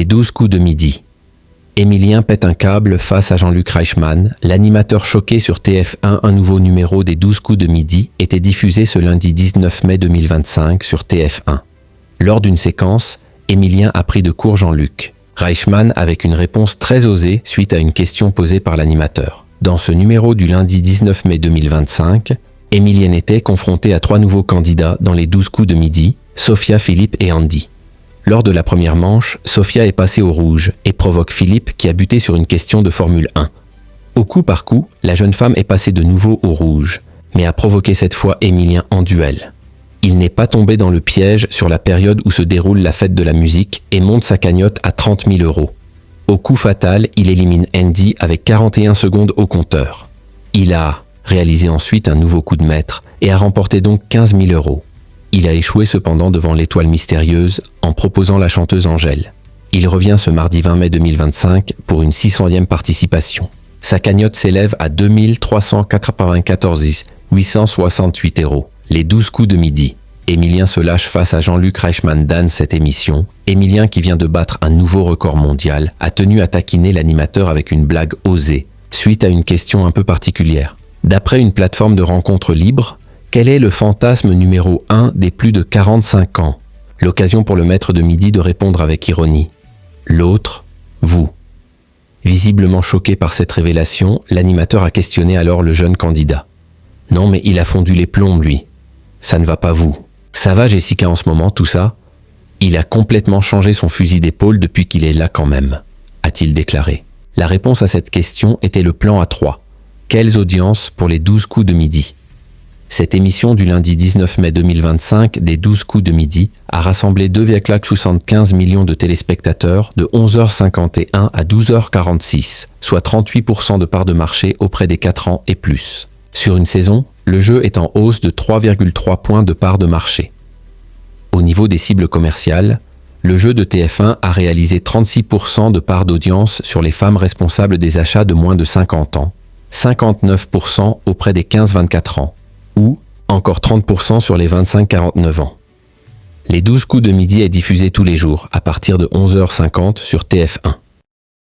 Les 12 coups de midi. Émilien pète un câble face à Jean-Luc Reichmann. L'animateur choqué sur TF1, un nouveau numéro des 12 coups de midi était diffusé ce lundi 19 mai 2025 sur TF1. Lors d'une séquence, Émilien a pris de court Jean-Luc Reichmann avec une réponse très osée suite à une question posée par l'animateur. Dans ce numéro du lundi 19 mai 2025, Émilien était confronté à 3 nouveaux candidats dans les 12 coups de midi, Sophia, Philippe et Andy. Lors de la première manche, Sophia est passée au rouge et provoque Philippe qui a buté sur une question de Formule 1. Au coup par coup, la jeune femme est passée de nouveau au rouge, mais a provoqué cette fois Émilien en duel. Il n'est pas tombé dans le piège sur la période où se déroule la fête de la musique et monte sa cagnotte à 30 000 €. Au coup fatal, il élimine Andy avec 41 secondes au compteur. Il a réalisé ensuite un nouveau coup de maître et a remporté donc 15 000 €. Il a échoué cependant devant l'étoile mystérieuse en proposant la chanteuse Angèle. Il revient ce mardi 20 mai 2025 pour une 600e participation. Sa cagnotte s'élève à 2 394 868 €. Les 12 coups de midi. Émilien se lâche face à Jean-Luc Reichmann dans cette émission. Émilien, qui vient de battre un nouveau record mondial, a tenu à taquiner l'animateur avec une blague osée, suite à une question un peu particulière. D'après une plateforme de rencontres libres, quel est le fantasme numéro 1 des plus de 45 ans? L'occasion pour le maître de midi de répondre avec ironie. L'autre, vous. Visiblement choqué par cette révélation, l'animateur a questionné alors le jeune candidat. Non mais il a fondu les plombs lui. Ça ne va pas vous. Ça va Jessica en ce moment, tout ça? Il a complètement changé son fusil d'épaule depuis qu'il est là quand même, a-t-il déclaré. La réponse à cette question était le plan A3. Quelles audiences pour les 12 coups de midi? Cette émission du lundi 19 mai 2025 des 12 coups de midi a rassemblé 2,75 millions de téléspectateurs de 11h51 à 12h46, soit 38% de part de marché auprès des 4 ans et plus. Sur une saison, le jeu est en hausse de 3,3 points de part de marché. Au niveau des cibles commerciales, le jeu de TF1 a réalisé 36% de part d'audience sur les femmes responsables des achats de moins de 50 ans, 59% auprès des 15-24 ans, ou encore 30% sur les 25-49 ans. Les 12 coups de midi est diffusé tous les jours à partir de 11h50 sur TF1.